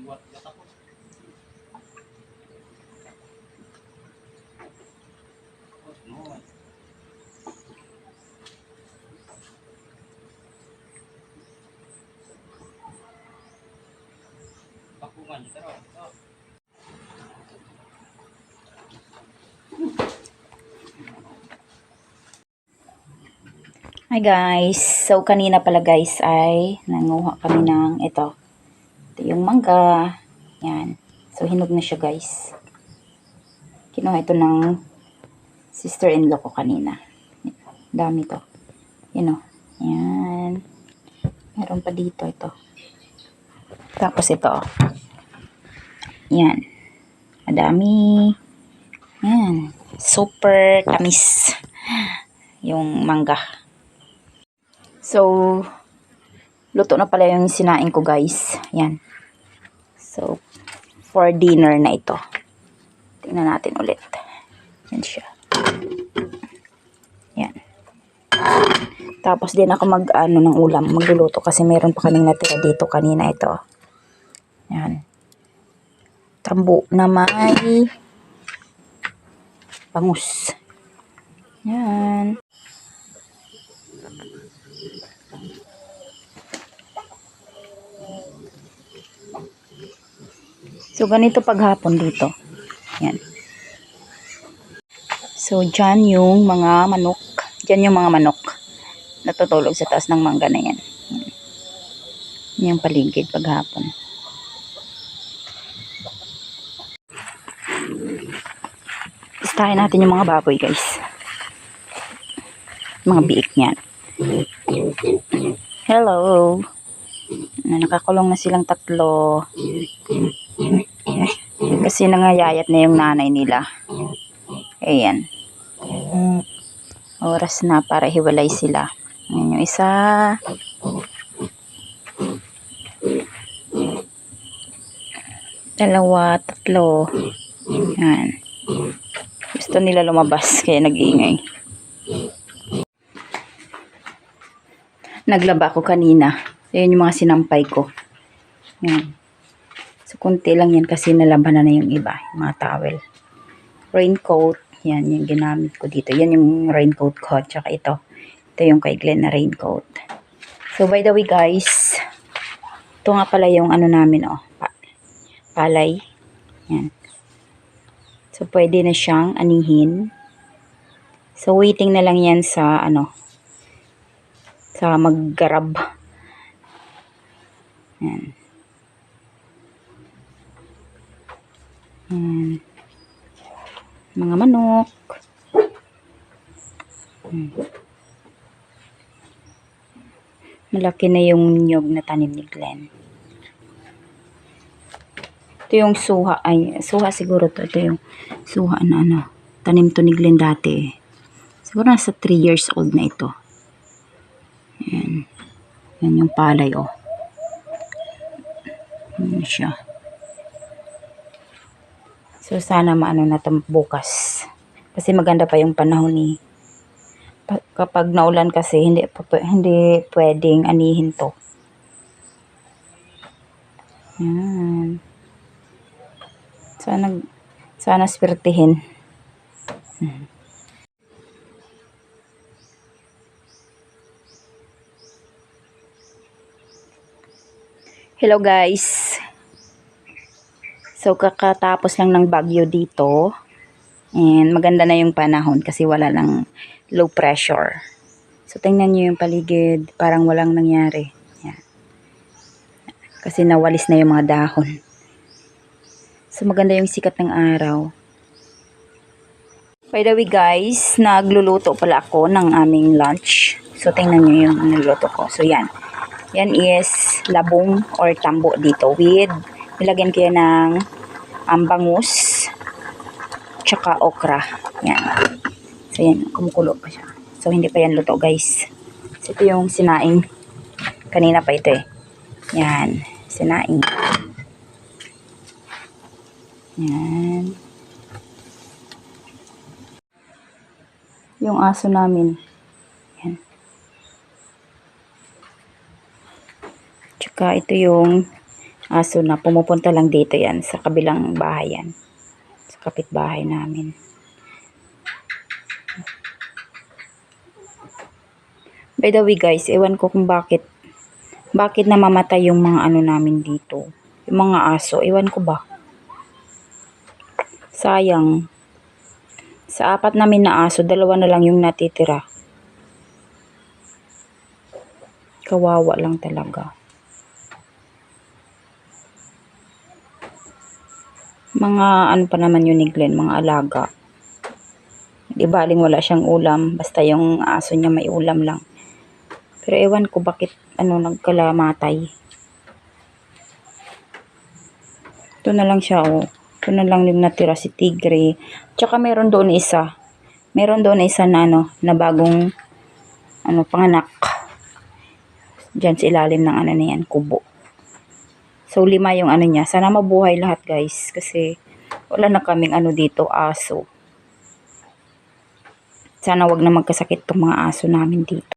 Hi guys, so kanina pala guys ay nanguha kami ng ito yung mangga, yan, so hinog na siya guys. Kinuha ito ng sister-in-law ko kanina, dami to, yun o, yan, meron pa dito ito, tapos ito, yan, madami, yan, super tamis yung mangga. So, luto na pala yung sinain ko guys. Yan. So, for dinner na ito. Tingnan natin ulit. Yan siya. Yan. Tapos din ako mag-ano ng ulam. Magluluto kasi meron pa kaming natira dito kanina ito. Yan. Tambo na may bangus. Yan. So, ganito paghapon dito. Yan. So, dyan yung mga manok. Dyan yung mga manok. Natutulog sa taas ng mangga na yan. Yan yung paligid paghapon. Istahin natin yung mga baboy, guys. Mga biik niyan. Hello! Nakakulong na silang tatlo. Kasi nangayayat na yung nanay nila. Ayan. Oras na para hiwalay sila. Ayan yung isa. Dalawa, tatlo. Ayan. Gusto nila lumabas kaya nag-iingay. Naglaba ko kanina. Ayan yung mga sinampay ko. Ayan. So, kunti lang yan kasi nalabanan na yung iba. Yung mga towel. Raincoat. Yan, yung ginamit ko dito. Yan yung raincoat ko. Tsaka ito. Ito yung kay Glenn na raincoat. So, by the way guys. Ito nga pala yung ano namin, oh. Palay. Yan. So, pwede na siyang anihin. So, waiting na lang yan sa, ano, sa maggarab. Yan. Yan. Mga manok. Malaki na yung niyog na tanim ni Glenn. Ito yung suha. Ay, suha siguro to. Ito yung suha na ano. Tanim to ni Glenn dati. Siguro nasa 3 years old na ito. Yan. Yan yung palay, oh. Yan siya. So, sana maano na ito bukas. Kasi maganda pa yung panahon ni. Kapag naulan kasi, hindi pwedeng anihin to. Yan. Sana swertihin. Hello guys. So, kakatapos lang ng bagyo dito. And maganda na yung panahon kasi wala lang low pressure. So, tingnan nyo yung paligid. Parang walang nangyari. Yan. Kasi nawalis na yung mga dahon. So, maganda yung sikat ng araw. By the way guys, nagluluto pala ako ng aming lunch. So, tingnan nyo yung niluluto ko. So, yan. Yan is labong or tambo dito with, nilagyan ko yan ng bangus, tsaka okra. Yan. So, yan. Kumukulo pa siya. So, hindi pa yan luto guys. So, ito yung sinaing. Kanina pa ito eh. Yan. Sinaing. Yan. Yung aso namin. Yan. Tsaka ito yung aso na pumupunta lang dito yan sa kabilang bahay yan. Sa kapitbahay namin. By the way guys, ewan ko kung bakit namamatay yung mga ano namin dito. Yung mga aso, ewan ko ba. Sayang. Sa 4 namin na aso, 2 na lang yung natitira. Kawawa lang talaga. Mga ano pa naman yun ni Glenn, mga alaga. Di baling wala siyang ulam, basta yung aso niya may ulam lang. Pero ewan ko bakit nagkalamatay. Ito na lang siya, oh. Ito na lang yung natira, si Tigre. Tsaka meron doon isa. Meron doon isa na na bagong panganak. Diyan sa ilalim ng na yan, kubo. So 5 yung niya. Sana mabuhay lahat guys. Kasi wala na kaming dito, aso. Sana wag na magkasakit tong mga aso namin dito.